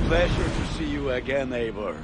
pleasure to see you again, Eivor.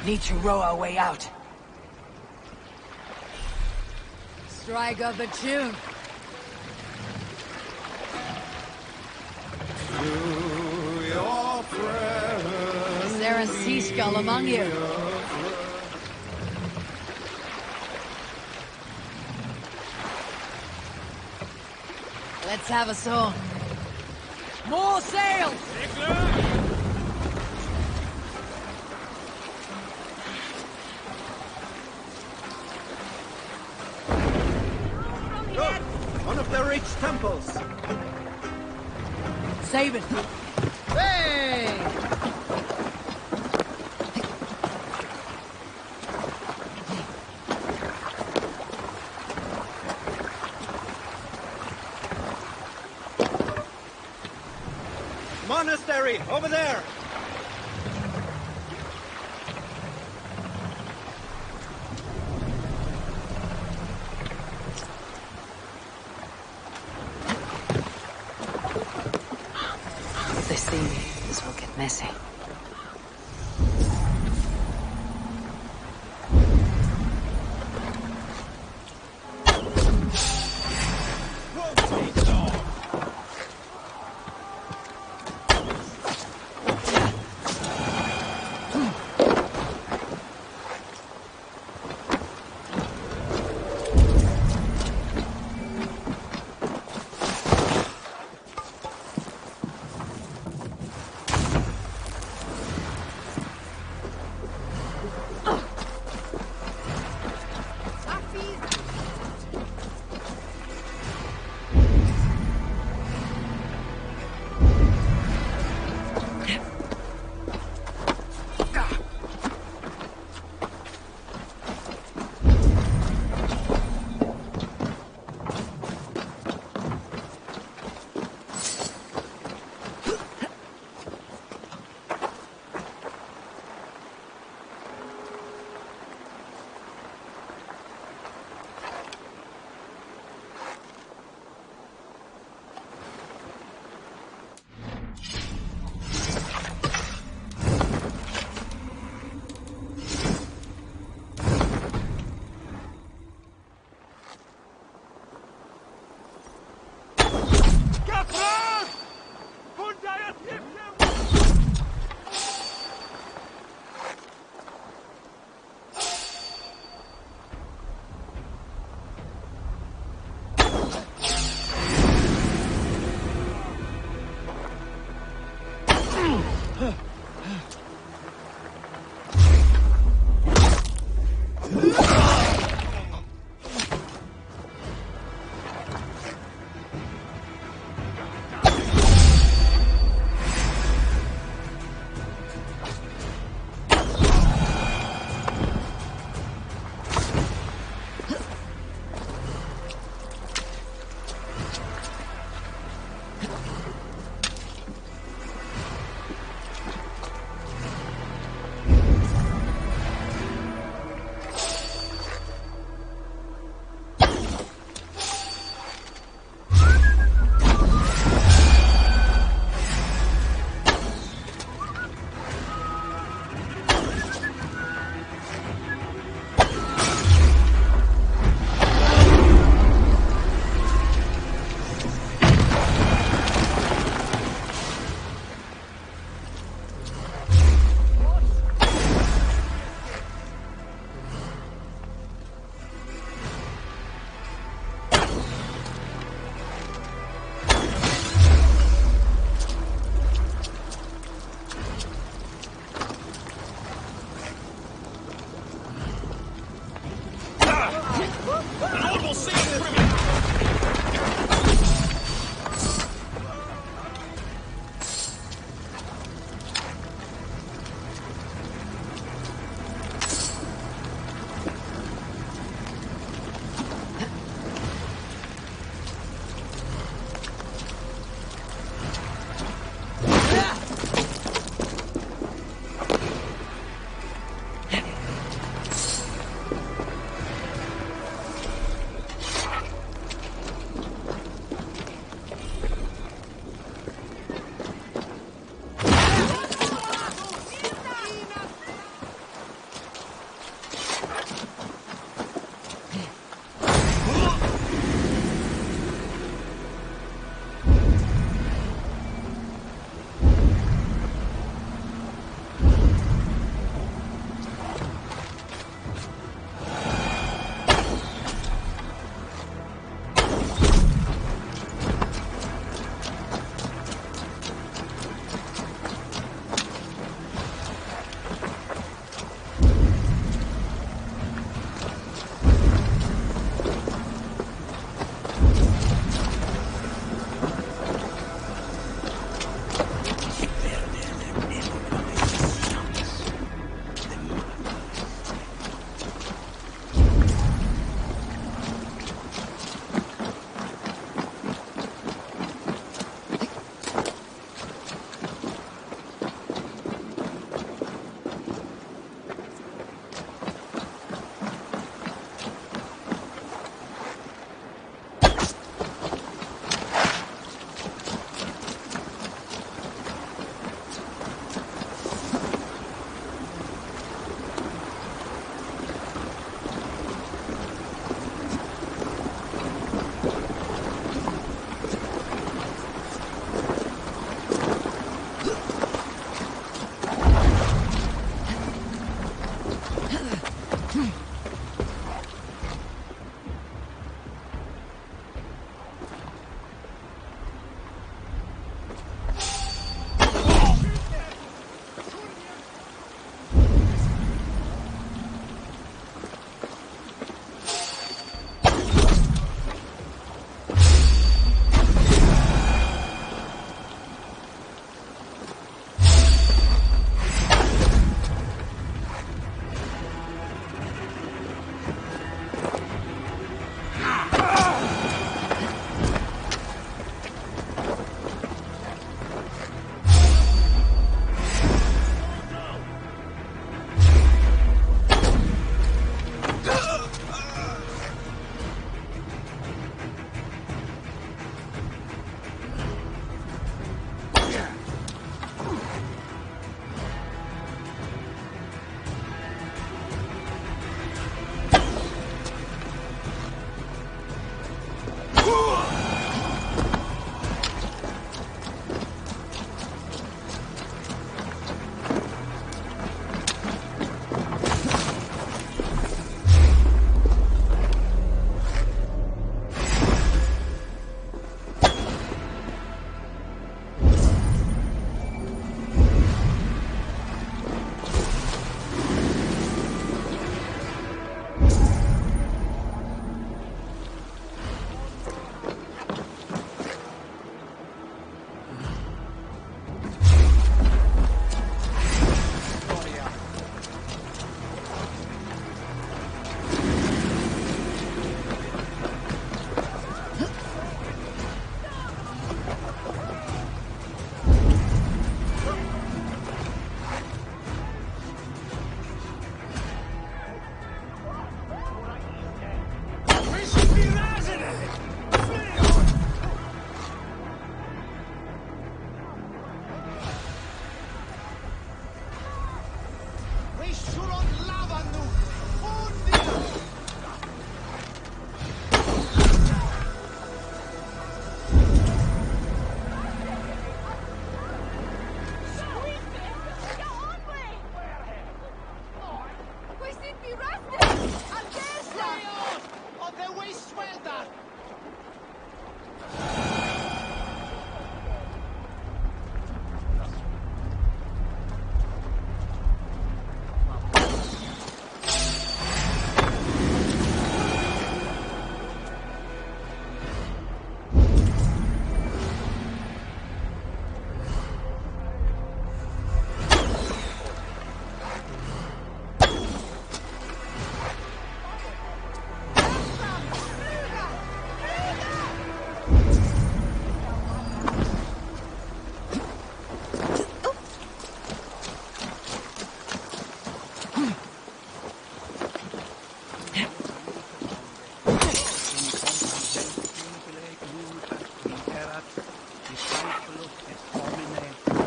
Need to row our way out. Strike up a tune. To your friends. Is there a sea skull among you? Let's have a song. More sails! One of the rich temples. Save it. Hey! Monastery, over there! If they see me, this will get messy.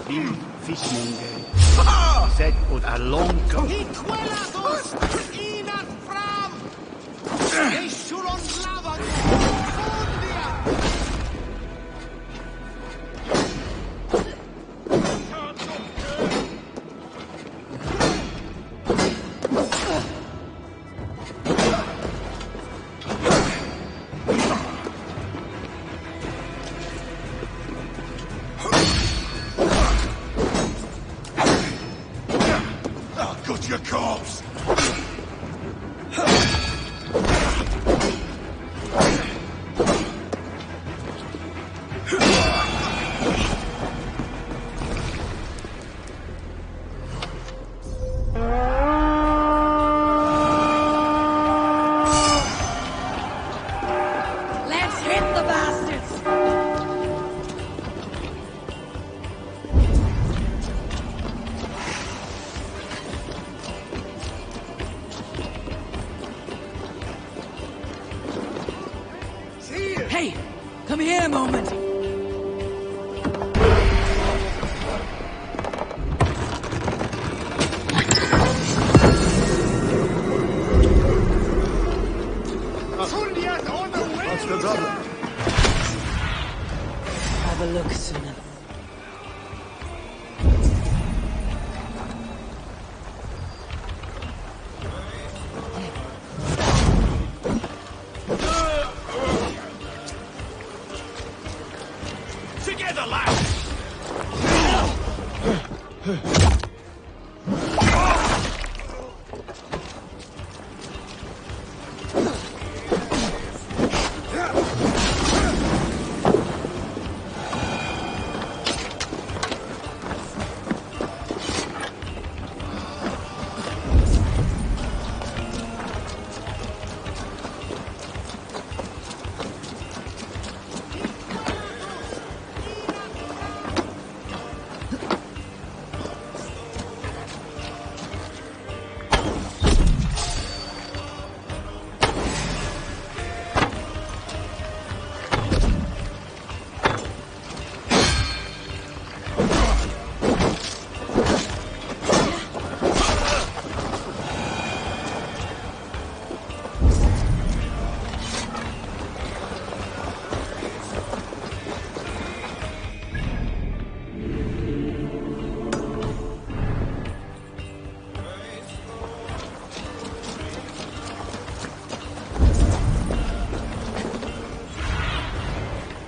Vil fiskmonge. Sett åt alonka. Hiquelados! Inat fram! Eshulon lavan! Fondia! Got your corpse! Let's hit the bastards! Hey, come here a moment. What's the problem? Have a look, Suna. Together, lads!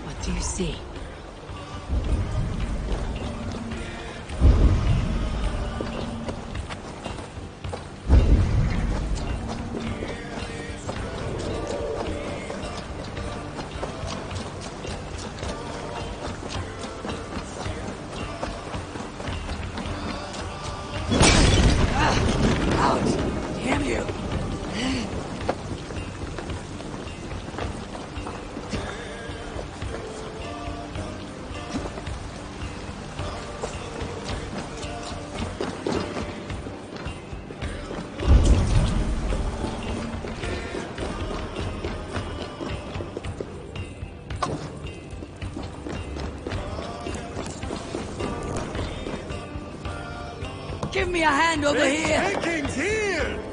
What do you see? Out! Damn you! Give me a hand over here! Vikings here!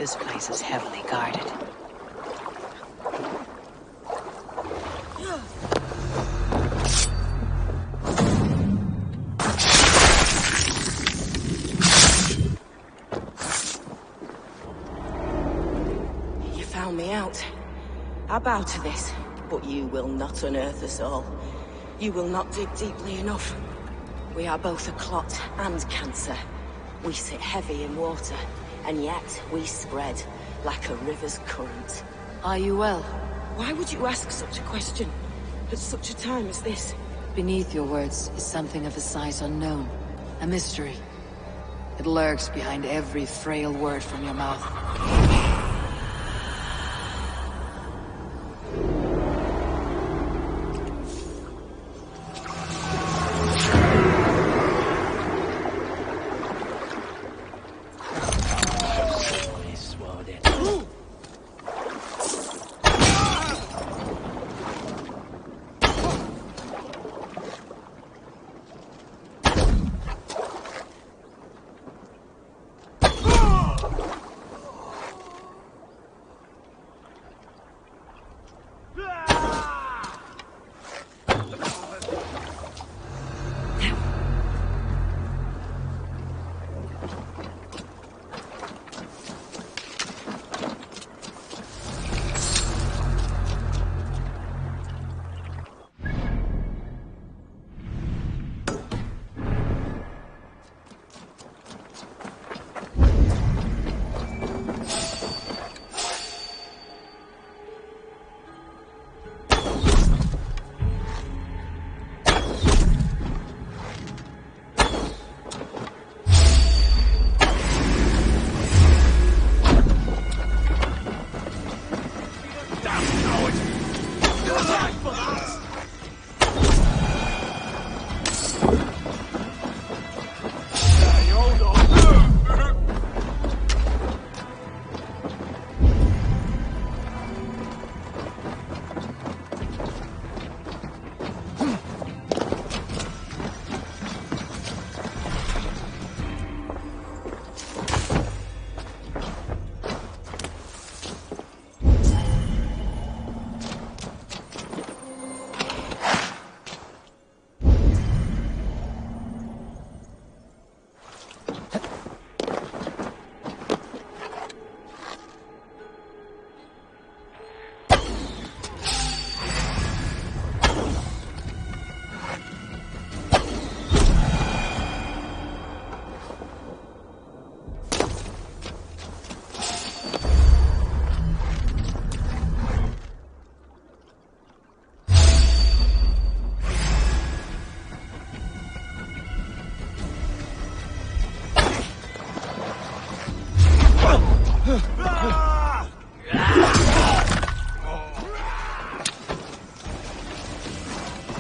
This place is heavily guarded. You found me out. I bow to this, but you will not unearth us all. You will not dig deeply enough. We are both a clot and cancer. We sit heavy in water, and yet we spread like a river's current. Are you well? Why would you ask such a question at such a time as this? Beneath your words is something of a size unknown. A mystery. It lurks behind every frail word from your mouth.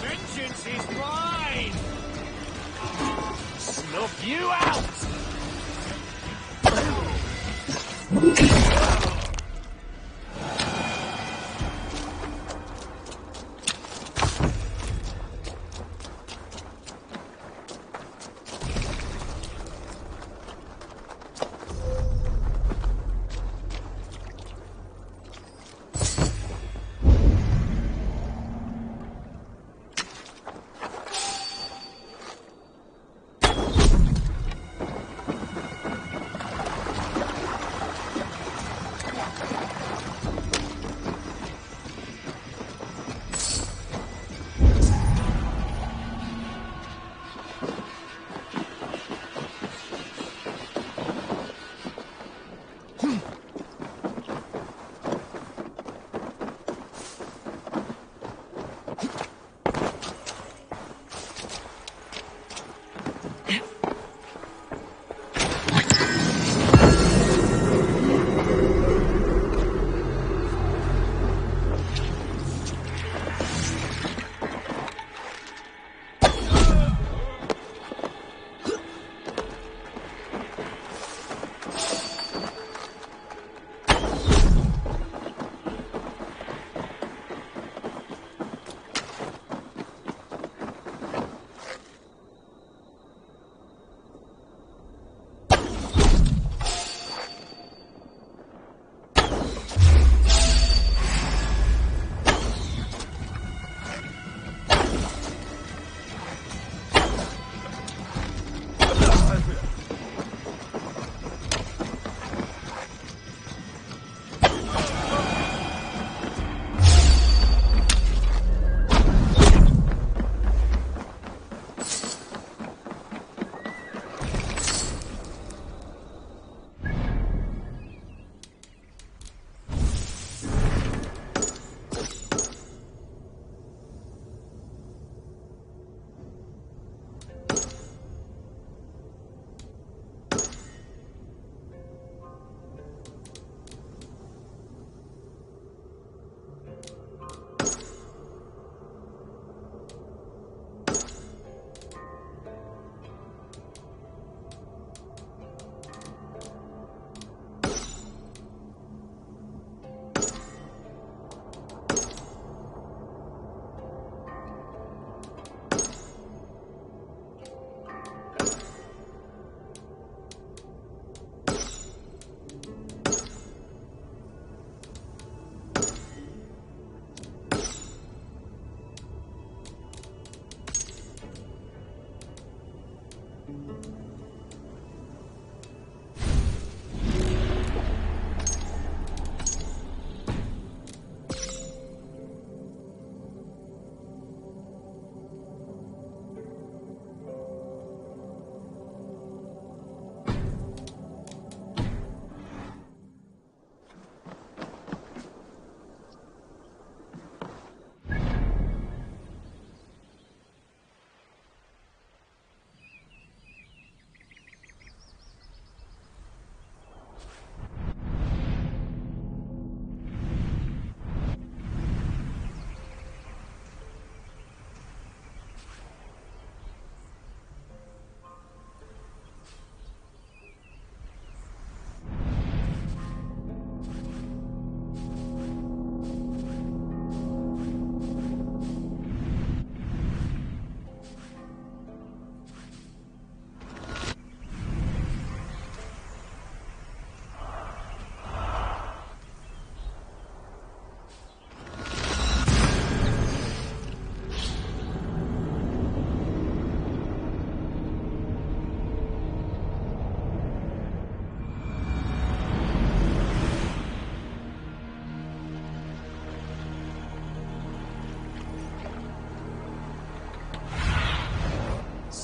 Vengeance is mine! Snuff you out!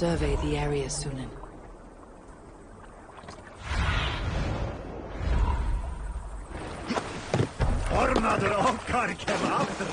survey the area, Sunan. Ormadır okkar kebaptır.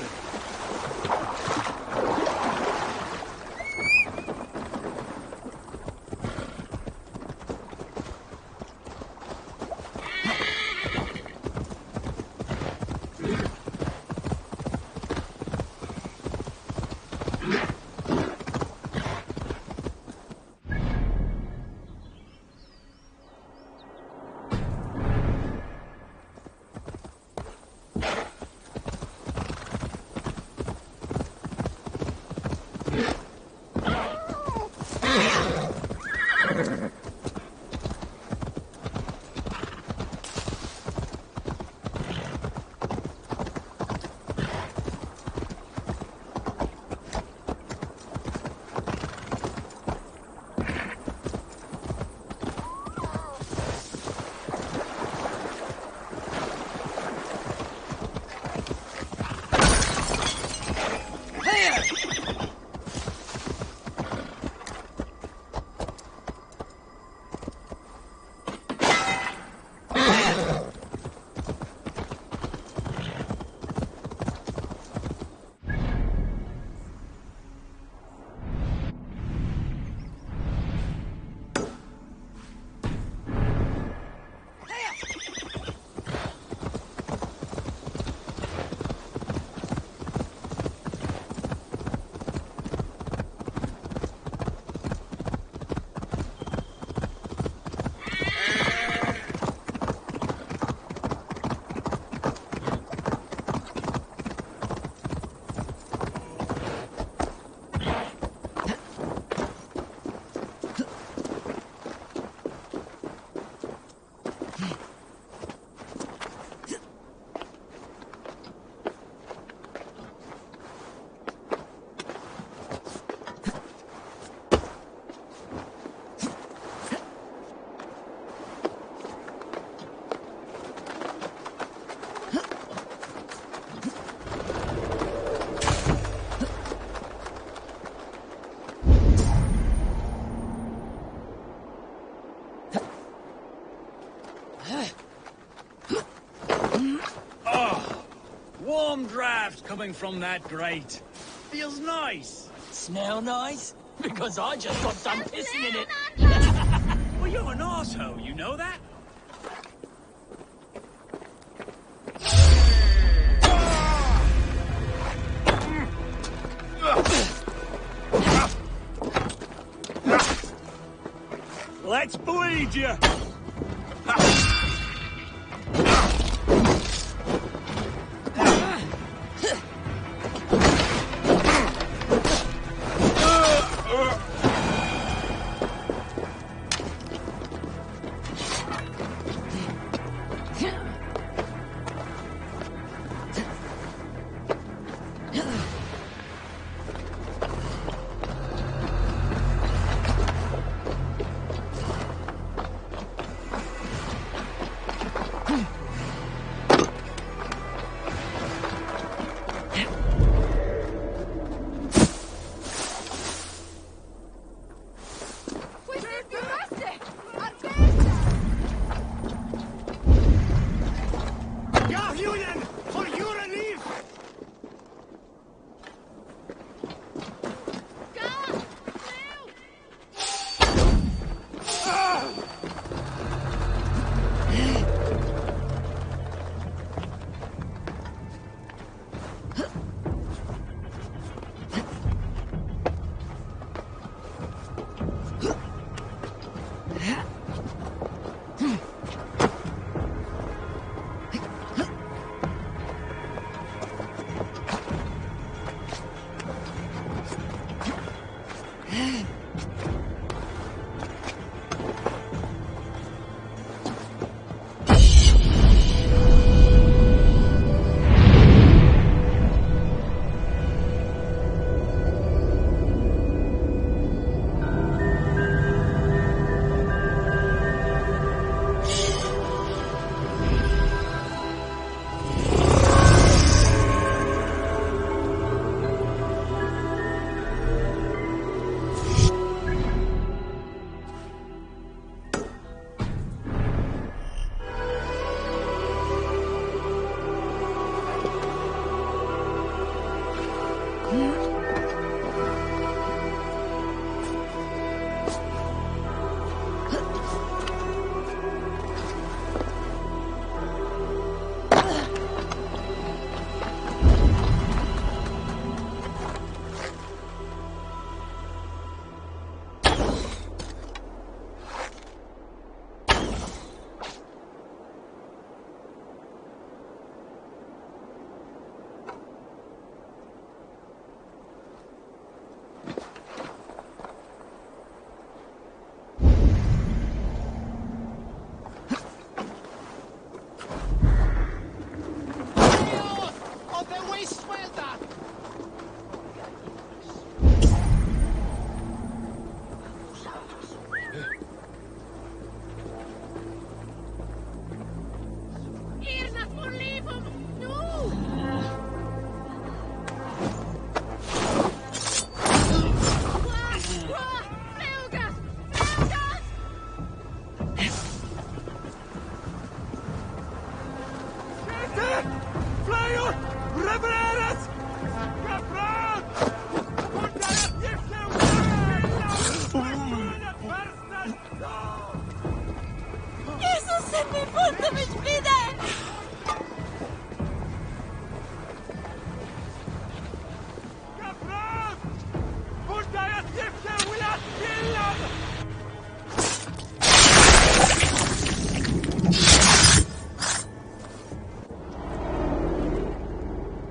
Warm draft coming from that grate. Feels nice. Smell nice? Because I just got done pissing in it. Well, you're an arsehole, you know that? Let's bleed you!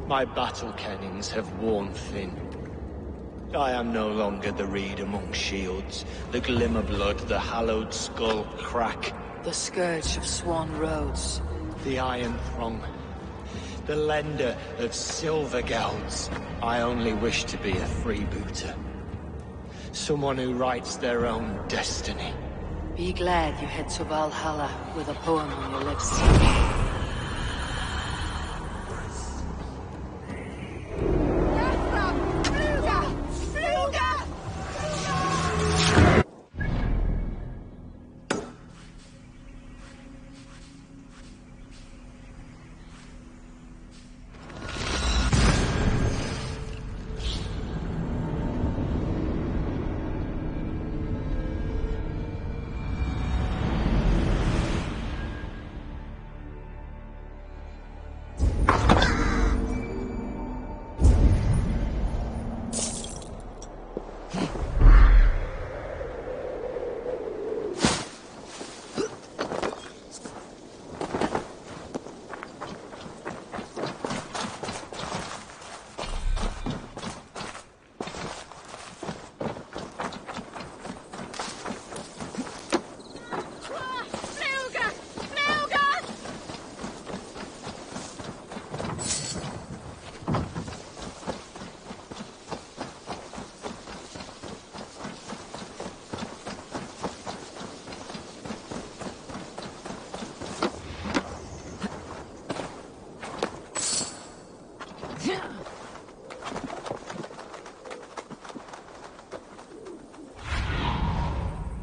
My battle kennings have worn thin. I am no longer the reed among shields, the glimmer blood, the hallowed skull crack. The scourge of Swan Roads. The Iron Throng. The lender of silver gelds. I only wish to be a freebooter. Someone who writes their own destiny. Be glad you head to Valhalla with a poem on your lips.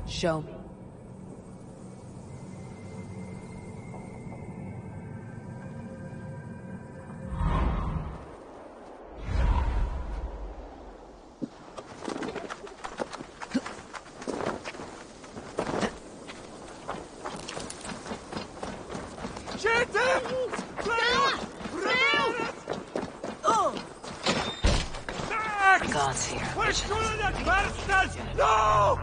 Show me. God's here. No!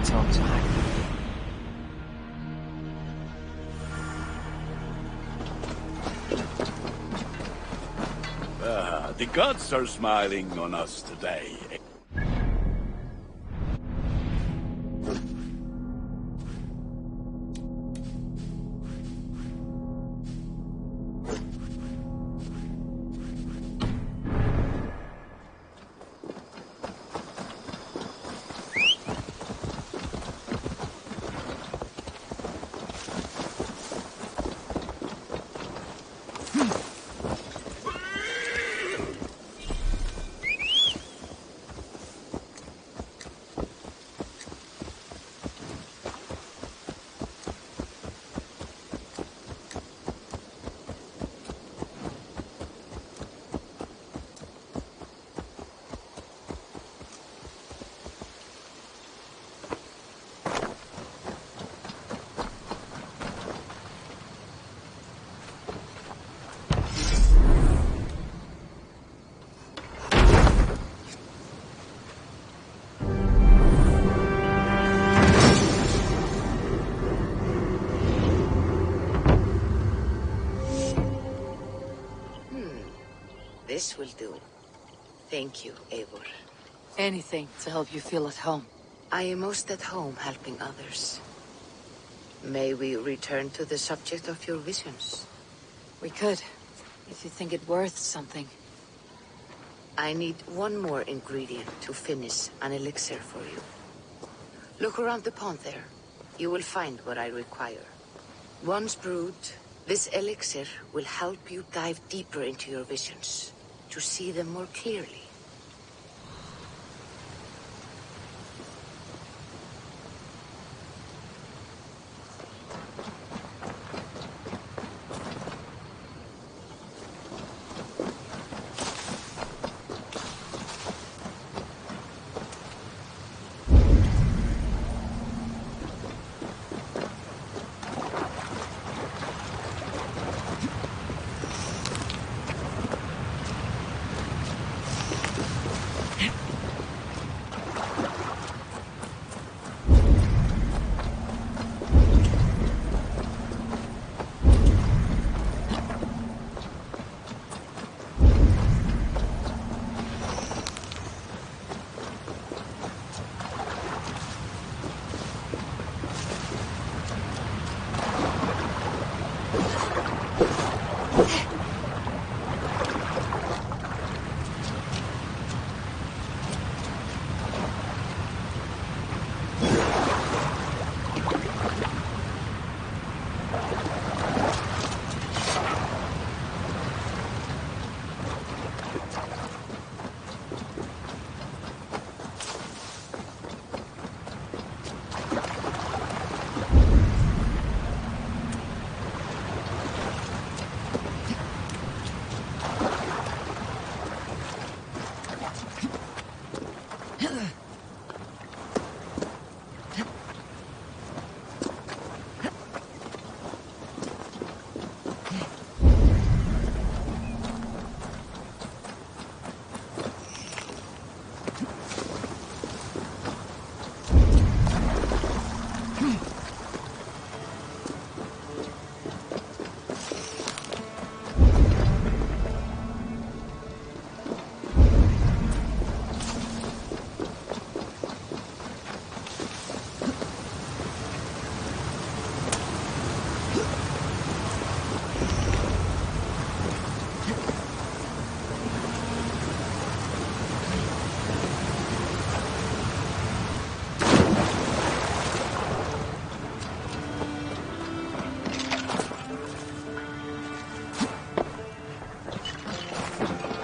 Talk to her. The gods are smiling on us today. This will do. Thank you, Eivor. Anything to help you feel at home. I am most at home helping others. May we return to the subject of your visions? We could, if you think it worth something. I need one more ingredient to finish an elixir for you. Look around the pond there. You will find what I require. Once brewed, this elixir will help you dive deeper into your visions, to see them more clearly.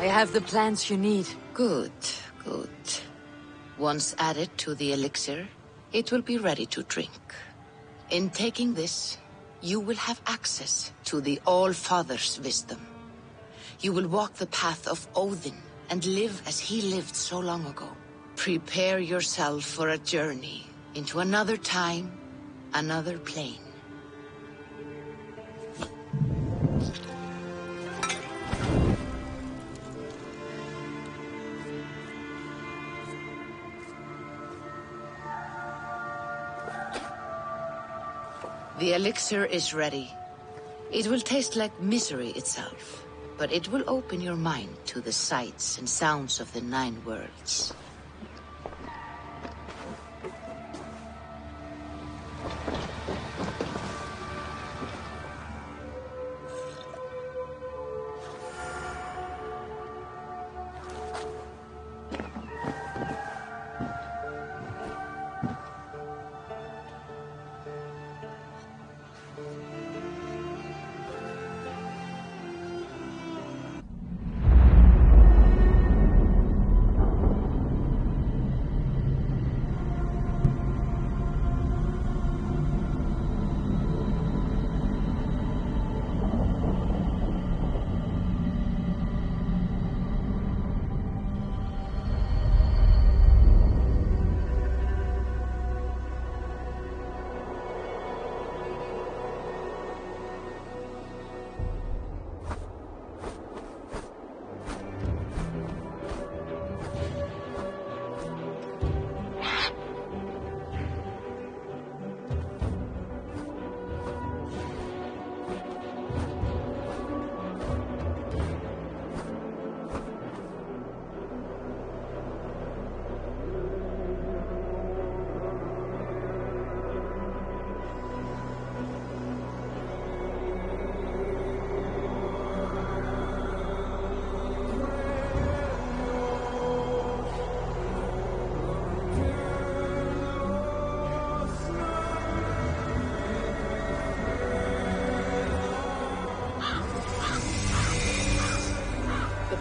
I have the plants you need. Good, good. Once added to the elixir, it will be ready to drink. In taking this, you will have access to the All-Father's wisdom. You will walk the path of Odin and live as he lived so long ago. Prepare yourself for a journey into another time, another plane. The elixir is ready. It will taste like misery itself, but it will open your mind to the sights and sounds of the 9 worlds.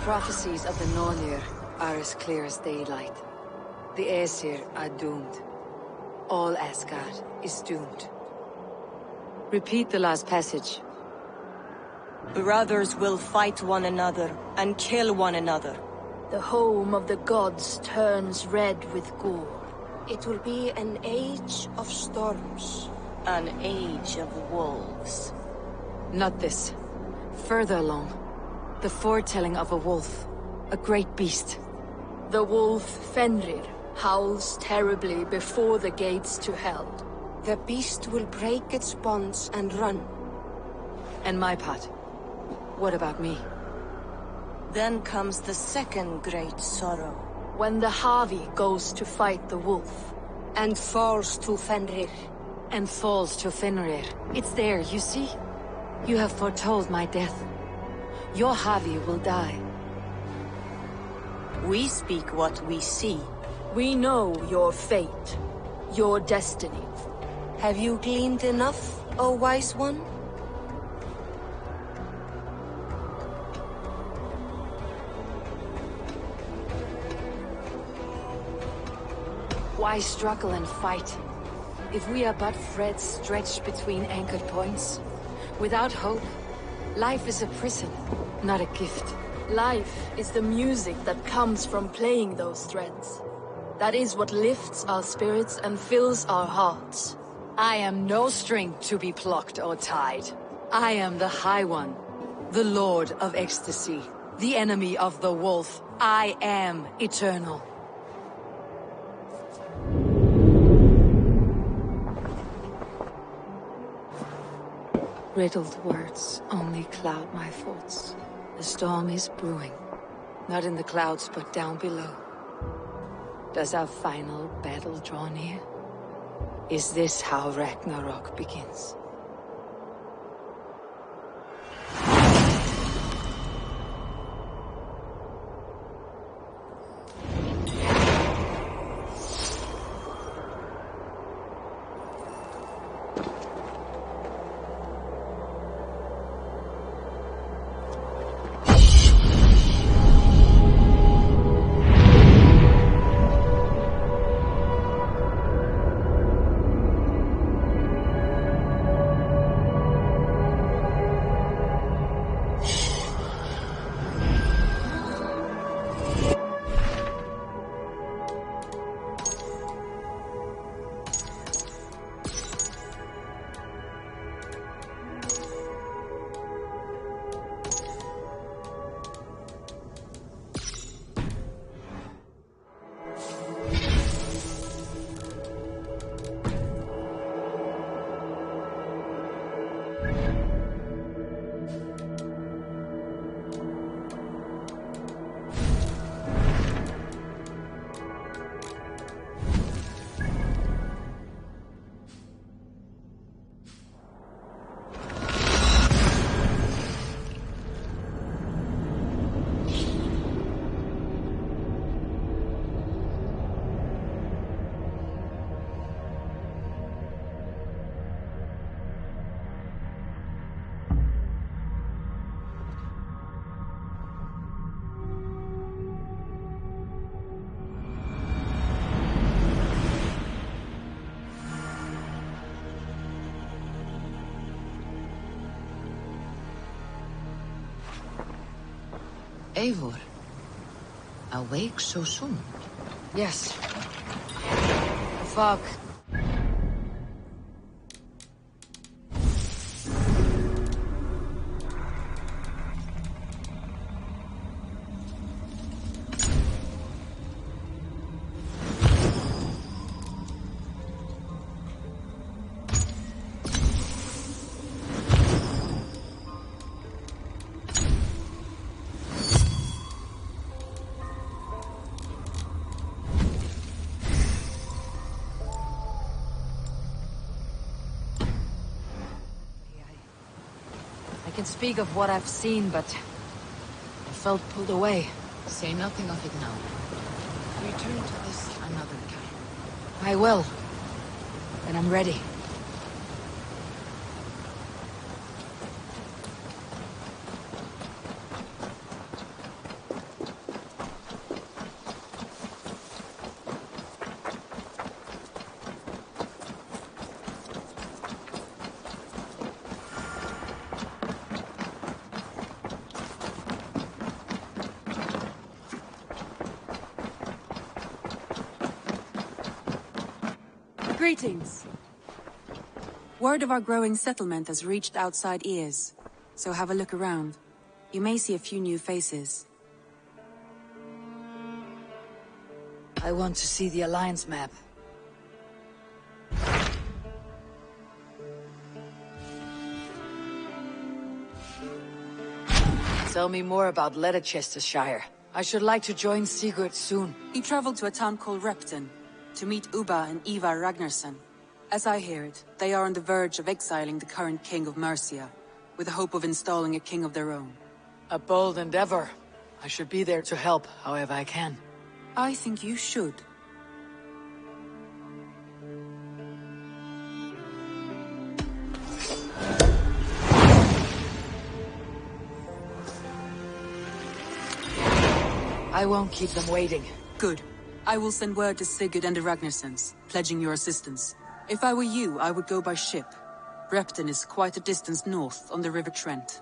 prophecies of the Nornir are as clear as daylight. The Aesir are doomed. All Asgard is doomed. Repeat the last passage. Brothers will fight one another and kill one another. The home of the gods turns red with gore. It will be an age of storms. An age of wolves. Not this. Further along. The foretelling of a wolf. A great beast. The wolf Fenrir howls terribly before the gates to hell. The beast will break its bonds and run. And my part. What about me? Then comes the second great sorrow. When the Havi goes to fight the wolf. And falls to Fenrir. And falls to Fenrir. It's there, you see? You have foretold my death. Your Havi will die. We speak what we see. We know your fate. Your destiny. Have you gleaned enough, O wise one? Why struggle and fight? If we are but threads stretched between anchored points, without hope, life is a prison, not a gift. Life is the music that comes from playing those threads. That is what lifts our spirits and fills our hearts. I am no string to be plucked or tied. I am the High One, the Lord of Ecstasy, the enemy of the wolf. I am eternal. Riddled words only cloud my thoughts. The storm is brewing. Not in the clouds, but down below. Does our final battle draw near? Is this how Ragnarok begins? Eivor, awake so soon? Yes. The fog. I can speak of what I've seen, but I felt pulled away. Say nothing of it now. Return to this another time. I will. When I'm ready. Greetings. Word of our growing settlement has reached outside ears, so have a look around. You may see a few new faces. I want to see the Alliance map. Tell me more about Leicestershire. I should like to join Sigurd soon. He traveled to a town called Repton, to meet Ubba and Ivar Ragnarsson. As I hear it, they are on the verge of exiling the current king of Mercia, with the hope of installing a king of their own. A bold endeavor. I should be there to help however I can. I think you should. I won't keep them waiting. Good. I will send word to Sigurd and the Ragnarssons, pledging your assistance. If I were you, I would go by ship. Repton is quite a distance north on the River Trent.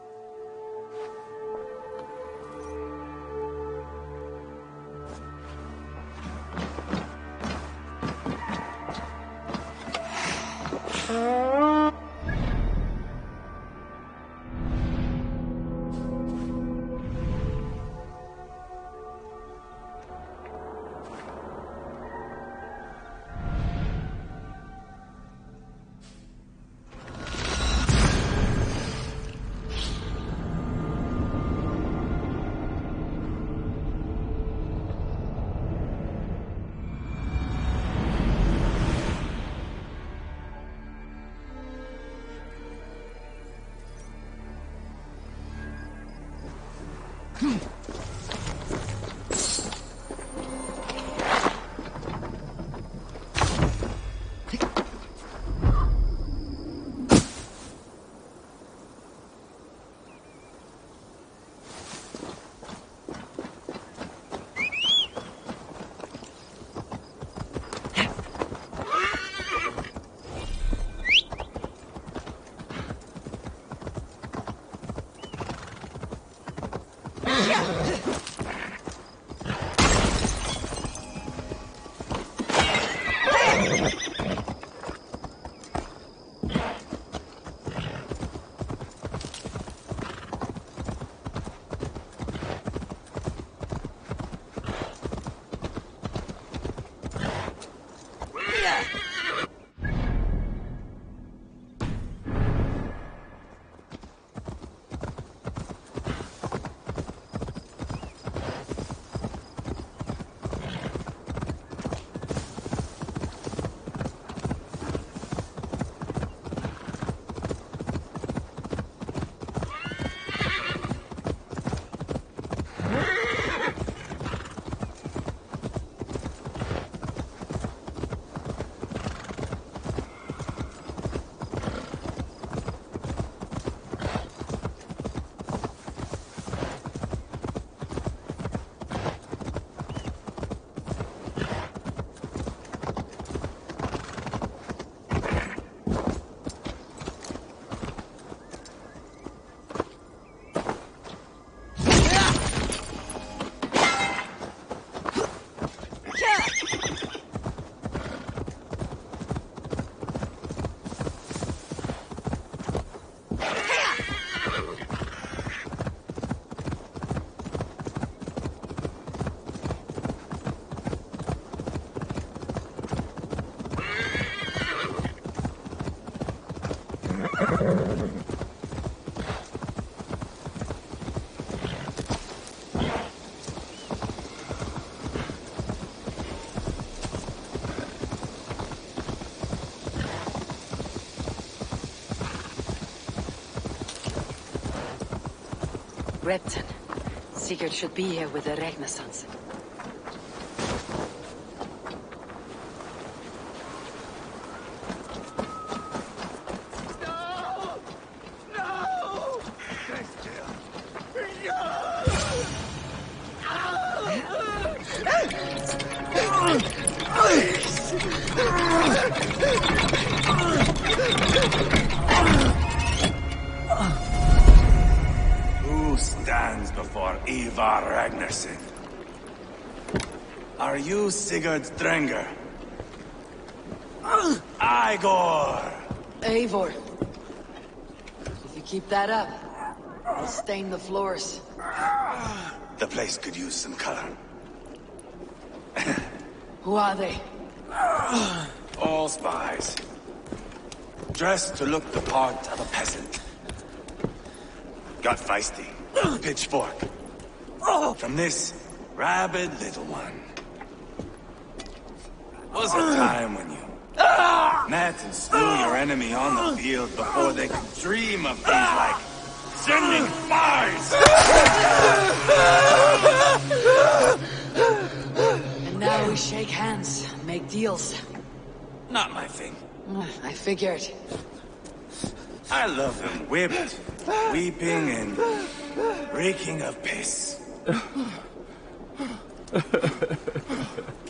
Repton. Sigurd should be here with the Ragnarsons. Who stands before Ivar Ragnarsson? Are you Sigurd Drenger? Igor! Eivor. If you keep that up, I'll stain the floors. The place could use some color. Who are they? All spies. Dressed to look the part of a peasant. Got feisty. Pitchfork. From this rabid little one. Was a time when you met and slew your enemy on the field before they could dream of things like sending spies! And now we shake hands, make deals. Not my thing. I figured. I love them whipped, weeping, and reeking of piss.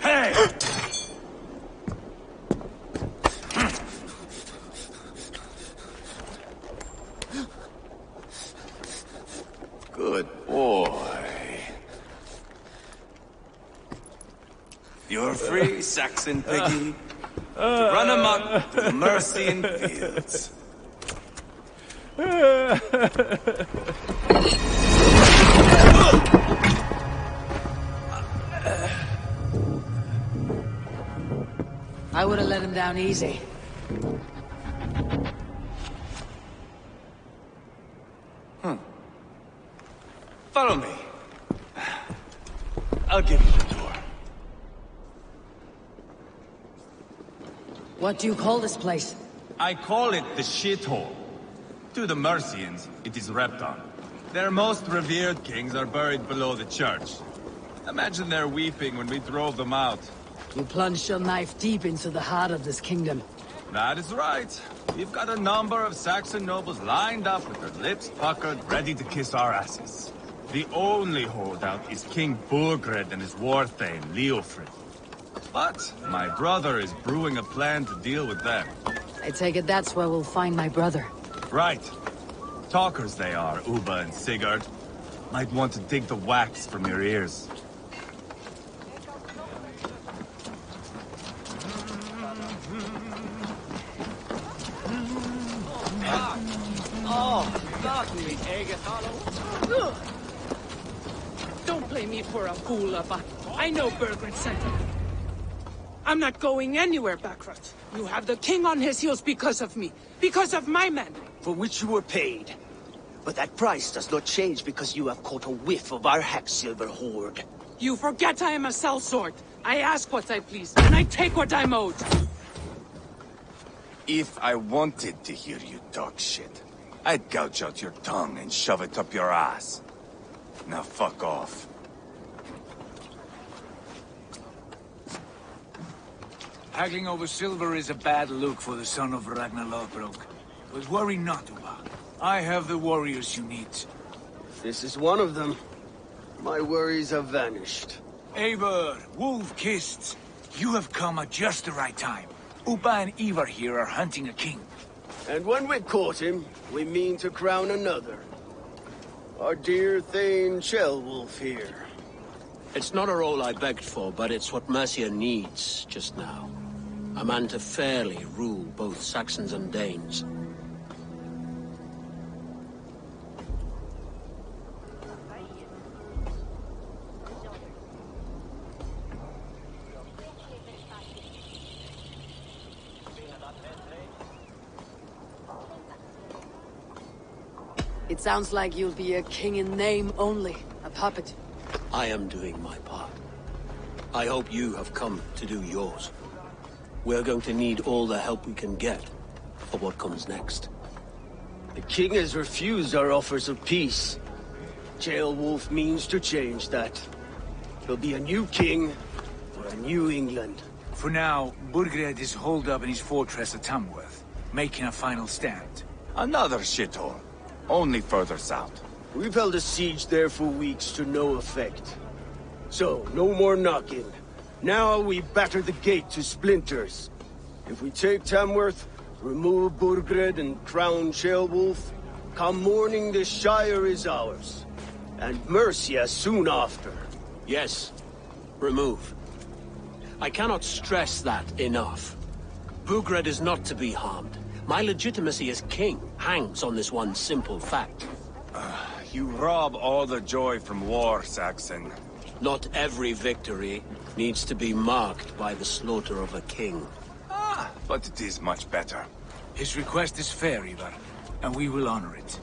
Hey! Good boy. You're free, Saxon piggy, to run amok through the Mercian fields. I would have let him down easy. Follow me. I'll give you the tour. What do you call this place? I call it the shithole. To the Mercians, it is Repton. Their most revered kings are buried below the church. Imagine their weeping when we drove them out. You plunged your knife deep into the heart of this kingdom. That is right. We've got a number of Saxon nobles lined up with their lips puckered, ready to kiss our asses. The only holdout is King Burgred and his war thane, Leofrid. But my brother is brewing a plan to deal with them. I take it that's where we'll find my brother. Right. Talkers they are, Uba and Sigurd. Might want to dig the wax from your ears. Don't blame me for a fool, Abba. I know Burgred sent him. I'm not going anywhere, Backrot. You have the king on his heels because of me. Because of my men. For which you were paid. But that price does not change because you have caught a whiff of our Hacksilver hoard. You forget I am a sellsword. I ask what I please, and I take what I'm owed. If I wanted to hear you talk shit, I'd gouge out your tongue and shove it up your ass. Now fuck off. Haggling over silver is a bad look for the son of Ragnar Lothbrok. But worry not, Uba. I have the warriors you need. This is one of them. My worries have vanished. Eivor, Wolf-Kissed, you have come at just the right time. Uba and Ivar here are hunting a king. And when we've caught him, we mean to crown another. Our dear Thane Ceolwulf here. It's not a role I begged for, but it's what Mercia needs just now. A man to fairly rule both Saxons and Danes. It sounds like you'll be a king in name only, a puppet. I am doing my part. I hope you have come to do yours. We're going to need all the help we can get for what comes next. The king has refused our offers of peace. Ceolwulf means to change that. There'll be a new king for a new England. For now, Burgred is holed up in his fortress at Tamworth, making a final stand. Another shithole. Only further south. We've held a siege there for weeks to no effect. So, no more knocking. Now we batter the gate to splinters. If we take Tamworth, remove Burgred and crown Ceolwulf, come morning the Shire is ours. And Mercia soon after. Yes, remove. I cannot stress that enough. Bugred is not to be harmed. My legitimacy as king hangs on this one simple fact. You rob all the joy from war, Saxon. Not every victory needs to be marked by the slaughter of a king. But it is much better. His request is fair, Ivar, and we will honor it.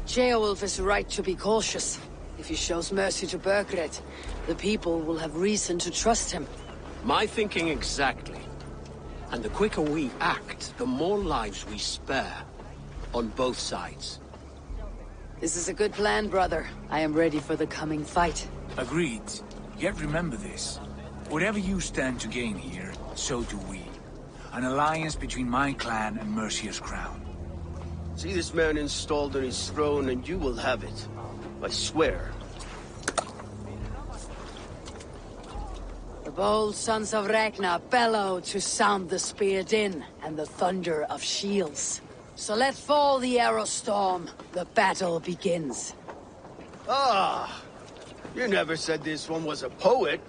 Ceolwulf is right to be cautious. If he shows mercy to Burgred, the people will have reason to trust him. My thinking exactly. And the quicker we act, the more lives we spare. On both sides. This is a good plan, brother. I am ready for the coming fight. Agreed. Yet remember this. Whatever you stand to gain here, so do we. An alliance between my clan and Mercia's crown. See this man installed on his throne and you will have it. I swear. The bold sons of Ragnar bellow to sound the spear din and the thunder of shields. So let fall the arrow storm. The battle begins. Ah! You never said this one was a poet.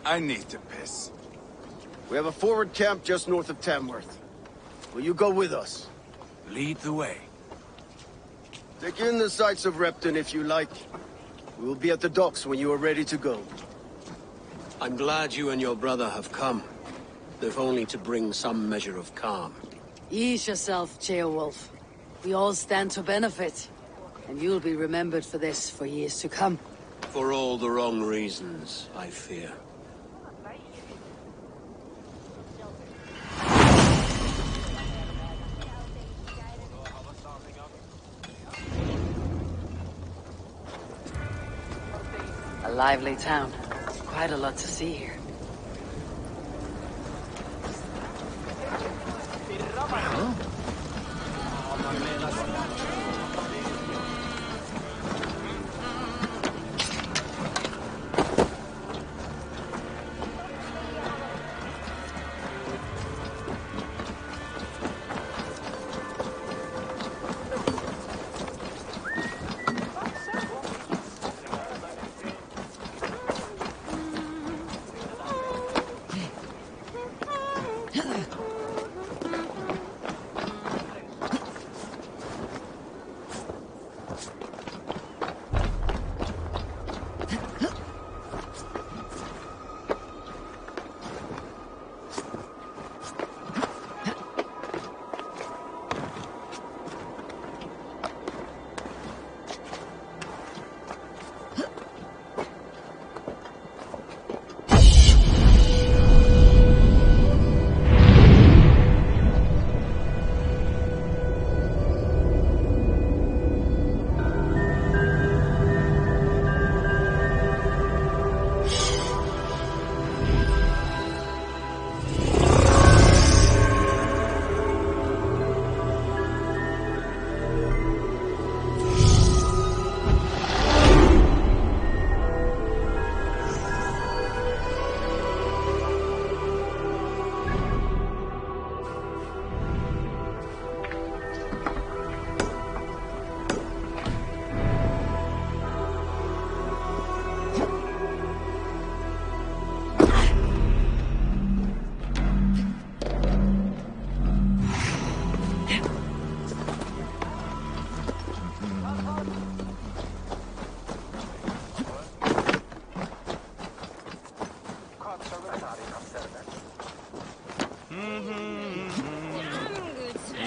I need to piss. We have a forward camp just north of Tamworth. Will you go with us? Lead the way. Take in the sights of Repton if you like. We will be at the docks when you are ready to go. I'm glad you and your brother have come. If only to bring some measure of calm. Ease yourself, Ceolwulf. We all stand to benefit. And you'll be remembered for this for years to come. For all the wrong reasons, I fear. A lively town. Quite a lot to see here.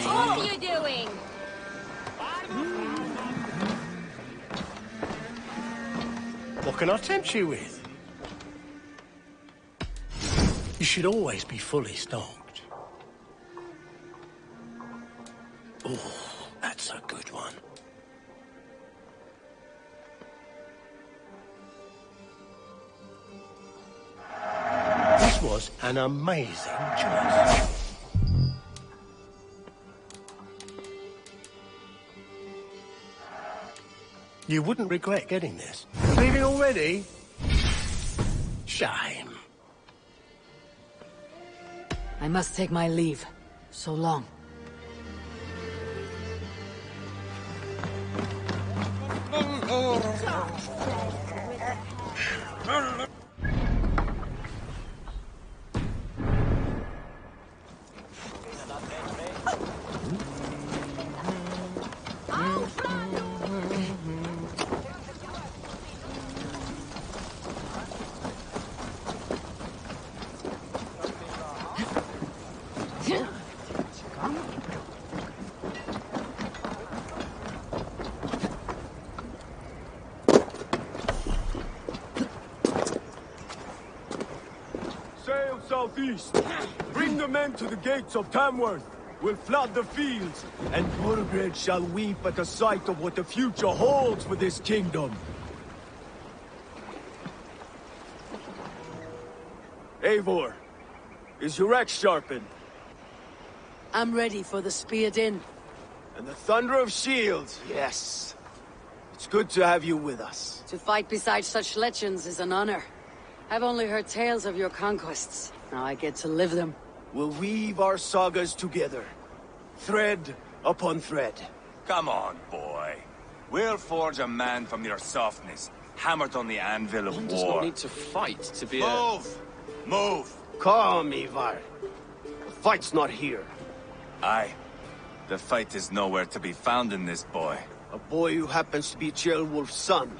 What are you doing? What can I tempt you with? You should always be fully stocked. Oh, that's a good one. This was an amazing choice. You wouldn't regret getting this. Leaving already? Shame. I must take my leave. So long. Sail southeast. Bring the men to the gates of Tamworth. We'll flood the fields, and Burgred shall weep at the sight of what the future holds for this kingdom. Eivor, is your axe sharpened? I'm ready for the speared in. And the thunder of shields, yes. It's good to have you with us. To fight beside such legends is an honor. I've only heard tales of your conquests. Now I get to live them. We'll weave our sagas together. Thread upon thread. Come on, boy. We'll forge a man from your softness, hammered on the anvil of One war. does not need to fight to be Move! Move! Calm, Ivar. The fight's not here. Aye. The fight is nowhere to be found in this boy. A boy who happens to be Ceolwulf's son.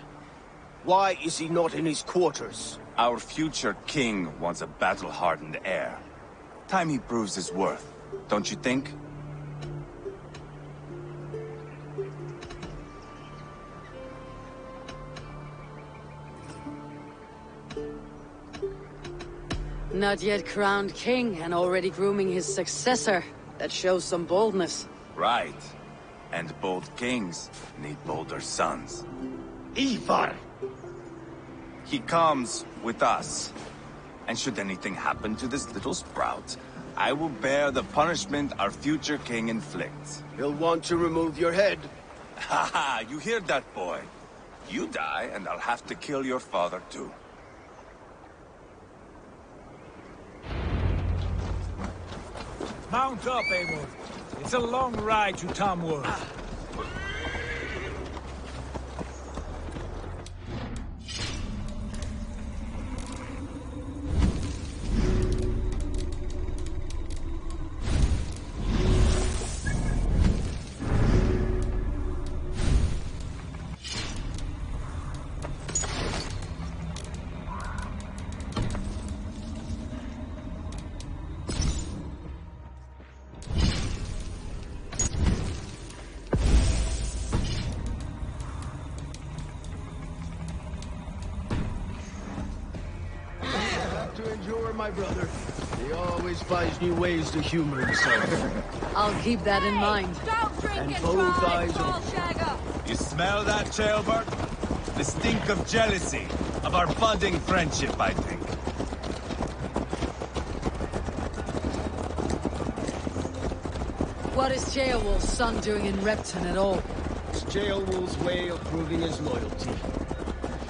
Why is he not in his quarters? Our future king wants a battle-hardened heir. Time he proves his worth, don't you think? Not yet crowned king and already grooming his successor. That shows some boldness. Right. And bold kings need bolder sons. Ivar! He comes with us. And should anything happen to this little sprout, I will bear the punishment our future king inflicts. He'll want to remove your head. Ha ha! You hear that, boy? You die, and I'll have to kill your father, too. Mount up, Eivor. It's a long ride to Tamworth. My brother. He always finds new ways to humor himself. I'll keep that in mind. And both eyes open. You smell that, Ceolbert? The stink of jealousy, of our budding friendship, I think. What is Ceolwulf's son doing in Repton at all? It's Ceolwulf's way of proving his loyalty.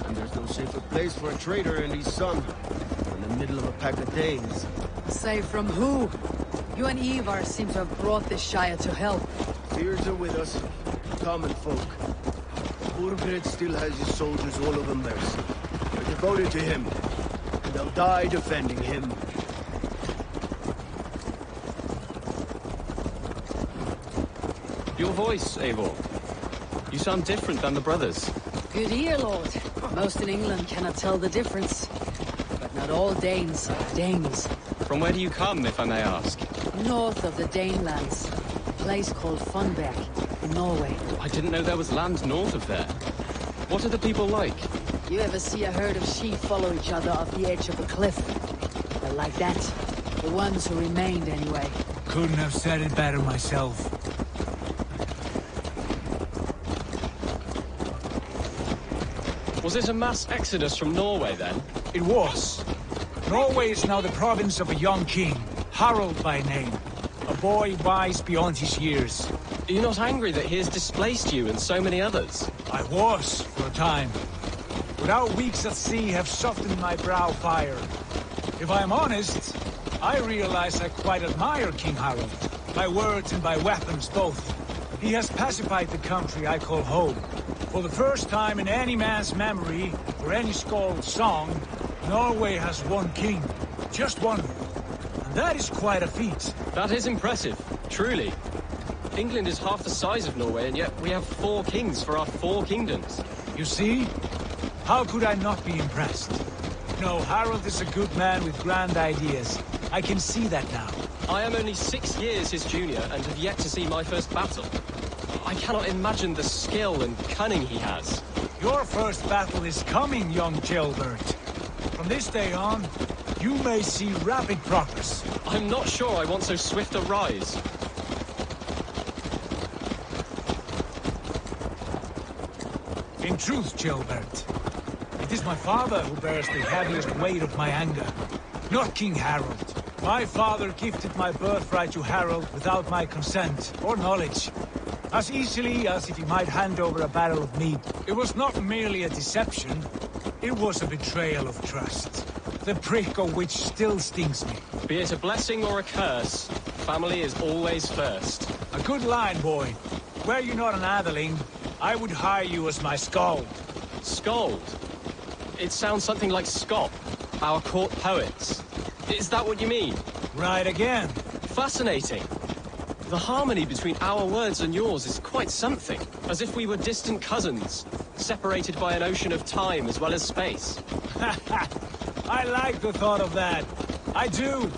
And there's no safer place for a traitor and his son. In the middle of a pack of Danes. Save from who? You and Ivar seem to have brought this Shire to help. Fears are with us, common folk. Burgred still has his soldiers all over Mercia. They're devoted to him, and they'll die defending him. Your voice, Eivor. You sound different than the brothers. Good ear, Lord. Most in England cannot tell the difference. Not all Danes are Danes. From where do you come, if I may ask? North of the Danelands. A place called Funberg, in Norway. I didn't know there was land north of there. What are the people like? You ever see a herd of sheep follow each other off the edge of a cliff? They're like that. The ones who remained, anyway. Couldn't have said it better myself. Was it a mass exodus from Norway, then? It was. Norway is now the province of a young king, Harald by name. A boy wise beyond his years. Are you not angry that he has displaced you and so many others? I was, for a time. But our weeks at sea have softened my brow fire. If I'm honest, I realize I quite admire King Harald. By words and by weapons both. He has pacified the country I call home. For the first time in any man's memory, or any skald's song, Norway has one king. Just one. And that is quite a feat. That is impressive, truly. England is half the size of Norway, and yet we have 4 kings for our 4 kingdoms. You see? How could I not be impressed? No, Harold is a good man with grand ideas. I can see that now. I am only 6 years his junior, and have yet to see my first battle. I cannot imagine the skill and cunning he has. Your first battle is coming, young Gilbert. From this day on, you may see rapid progress. I'm not sure I want so swift a rise. In truth, Gilbert, it is my father who bears the heaviest weight of my anger, not King Harold. My father gifted my birthright to Harold without my consent or knowledge, as easily as if he might hand over a barrel of meat. It was not merely a deception, it was a betrayal of trust, the prick of which still stings me. Be it a blessing or a curse, family is always first. A good line, boy. Were you not an atheling, I would hire you as my skald. Skald? It sounds something like Scott, our court poets. Is that what you mean? Right again. Fascinating. The harmony between our words and yours is quite something. As if we were distant cousins, separated by an ocean of time as well as space. I like the thought of that. I do.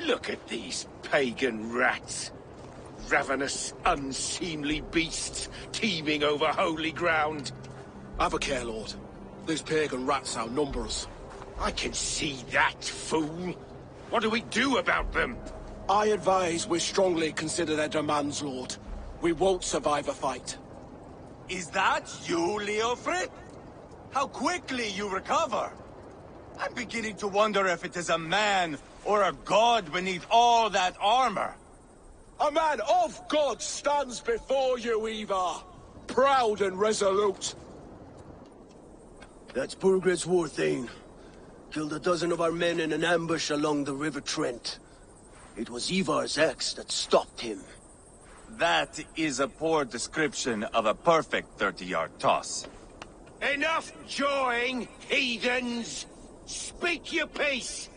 Look at these pagan rats. Ravenous, unseemly beasts teeming over holy ground. Have a care, Lord. These pagan rats outnumber us. I can see that, fool. What do we do about them? I advise we strongly consider their demands, Lord. We won't survive a fight. Is that you, Leofrid? How quickly you recover! I'm beginning to wonder if it is a man or a god beneath all that armor. A man of God stands before you, Ivar. Proud and resolute. That's Burgred's war thane. Killed a dozen of our men in an ambush along the River Trent. It was Ivar's axe that stopped him. That is a poor description of a perfect 30-yard toss. Enough jawing, heathens! Speak your piece!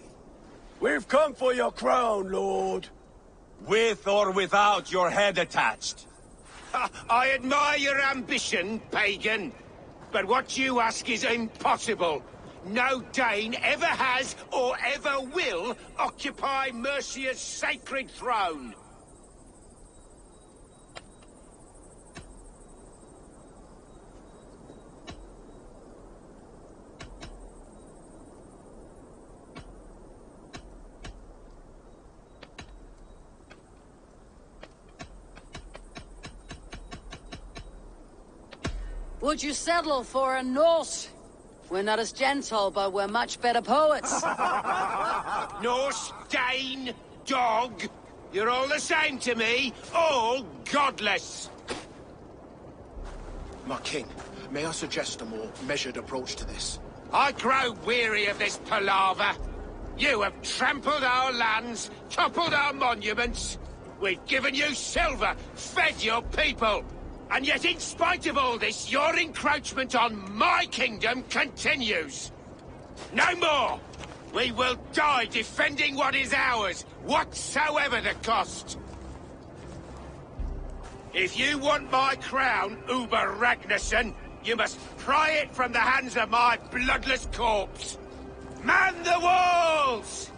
We've come for your crown, Lord. With or without your head attached. I admire your ambition, pagan. But what you ask is impossible. No Dane ever has or ever will occupy Mercia's sacred throne. Would you settle for a Norse? We're not as gentle, but we're much better poets. Norse, Dane, dog. You're all the same to me. All godless. My king, may I suggest a more measured approach to this? I grow weary of this palaver. You have trampled our lands, toppled our monuments. We've given you silver, fed your people. And yet in spite of all this, your encroachment on my kingdom continues. No more! We will die defending what is ours, whatsoever the cost. If you want my crown, Uber Ragnarsson, you must pry it from the hands of my bloodless corpse. Man the walls!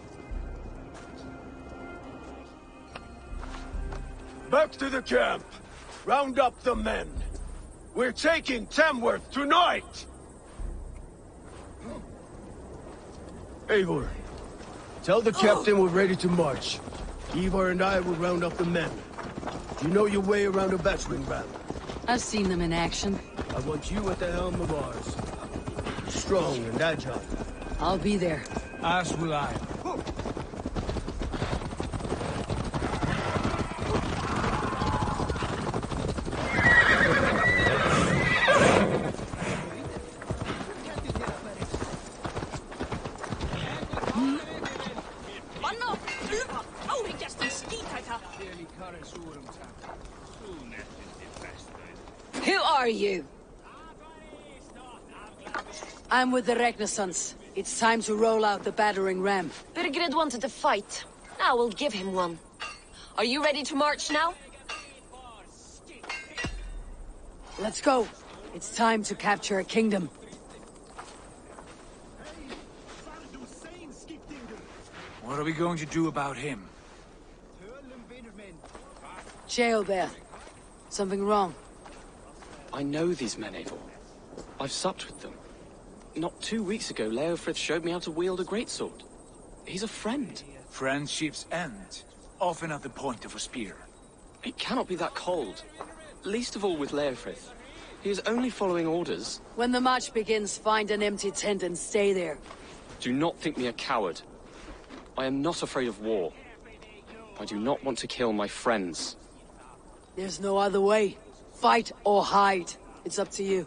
Back to the camp. Round up the men. We're taking Tamworth tonight! Eivor, tell the captain we're ready to march. Ivar and I will round up the men. You know your way around a battering ram. I've seen them in action. I want you at the helm of ours. Strong and agile. I'll be there. As will I. Who are you? I'm with the Ragnarssons. It's time to roll out the battering ram. Birgrid wanted to fight. Now we'll give him one. Are you ready to march now? Let's go. It's time to capture a kingdom. What are we going to do about him? Ceolbert. Something wrong? I know these men, Eivor. I've supped with them. Not 2 weeks ago, Leofrith showed me how to wield a greatsword. He's a friend. Friendships end, often at the point of a spear. It cannot be that cold. Least of all with Leofrith. He is only following orders. When the march begins, find an empty tent and stay there. Do not think me a coward. I am not afraid of war. I do not want to kill my friends. There's no other way. Fight or hide. It's up to you.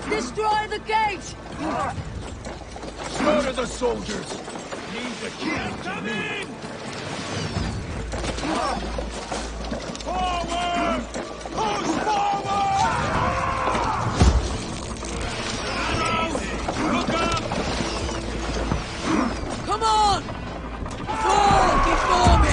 Destroy the gate! Slaughter the soldiers! Leave the king to me! Forward! Push forward! Look up! Come on! Fall before me!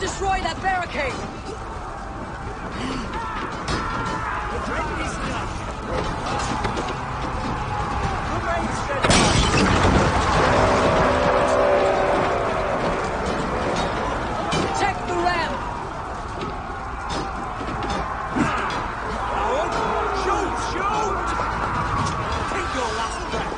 Destroy that barricade! Check the ram! Shoot! Shoot! Take your last breath!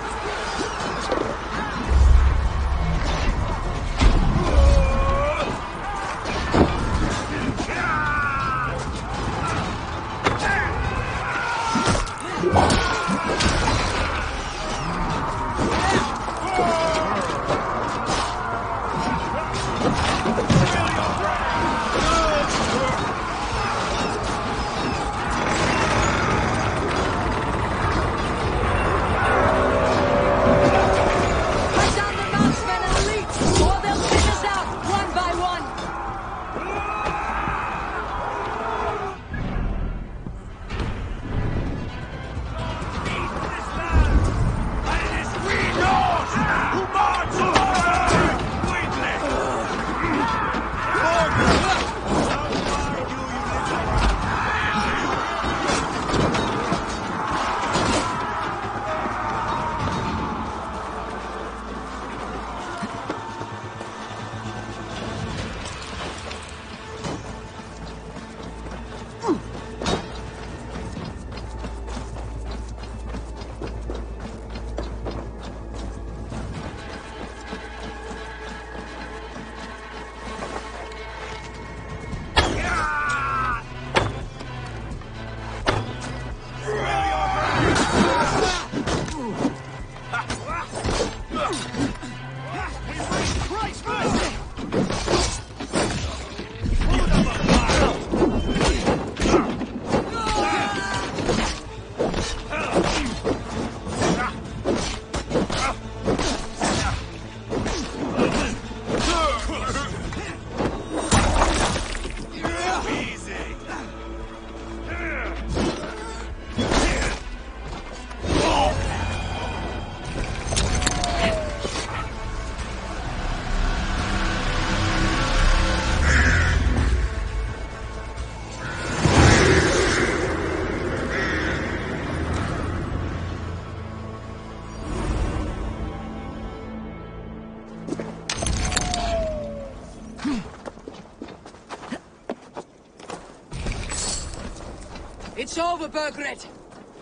It's over, Burgred.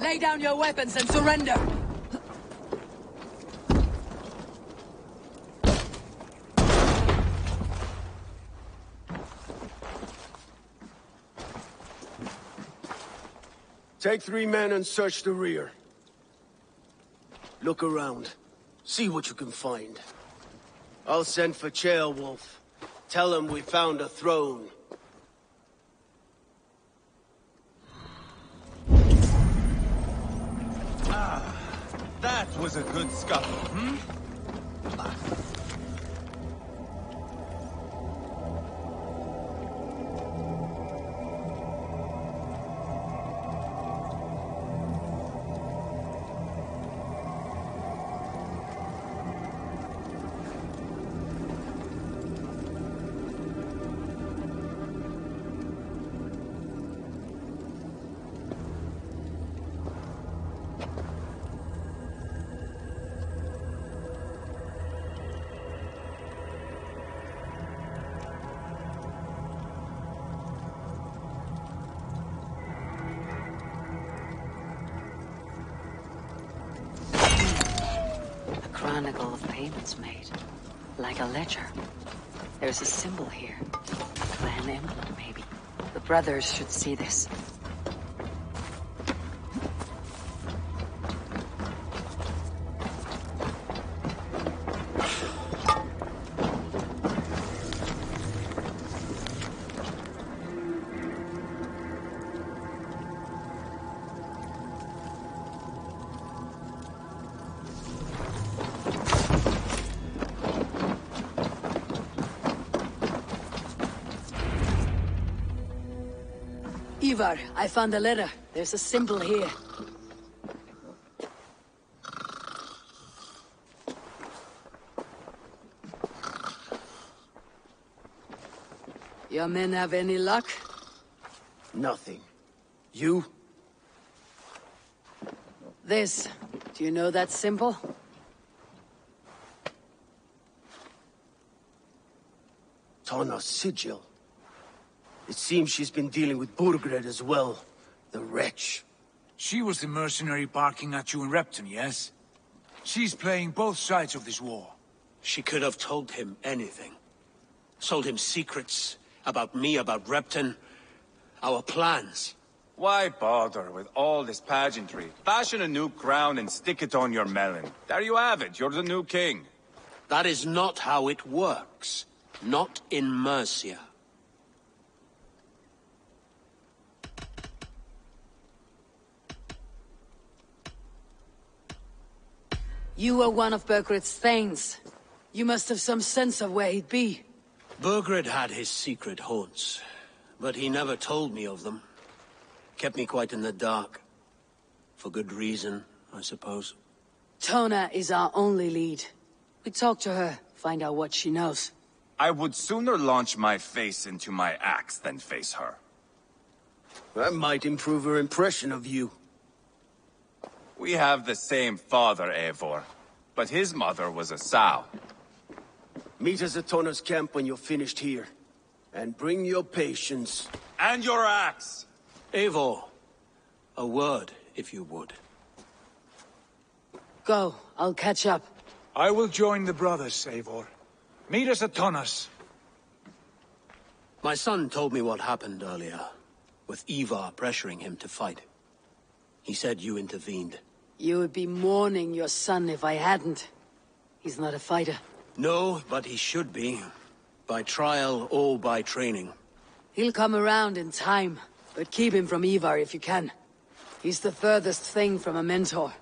Lay down your weapons and surrender. Take 3 men and search the rear. Look around. See what you can find. I'll send for Wolf. Tell him we found a throne. That was a good scuffle, hmm? Chronicle of payments made. Like a ledger. There's a symbol here. A clan emblem, maybe. The brothers should see this. Ivar, I found a letter. There's a symbol here. Your men have any luck? Nothing. You? This. Do you know that symbol? Tana's sigil. It seems she's been dealing with Burgred as well. The wretch. She was the mercenary barking at you in Repton, yes? She's playing both sides of this war. She could have told him anything. Sold him secrets about me, about Repton, our plans. Why bother with all this pageantry? Fashion a new crown and stick it on your melon. There you have it, you're the new king. That is not how it works. Not in Mercia. You were one of Burgred's thanes. You must have some sense of where he'd be. Burgred had his secret haunts, but he never told me of them. Kept me quite in the dark. For good reason, I suppose. Tona is our only lead. We talk to her, find out what she knows. I would sooner launch my face into my axe than face her. That might improve her impression of you. We have the same father, Eivor, but his mother was a sow. Meet us at Tona's camp when you're finished here. And bring your patience. And your axe! Eivor, a word, if you would. Go, I'll catch up. I will join the brothers, Eivor. Meet us at Tonas. My son told me what happened earlier, with Ivar pressuring him to fight. He said you intervened. You would be mourning your son if I hadn't. He's not a fighter. No, but he should be. By trial or by training. He'll come around in time, but keep him from Ivar if you can. He's the furthest thing from a mentor.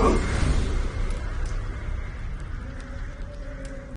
Huh?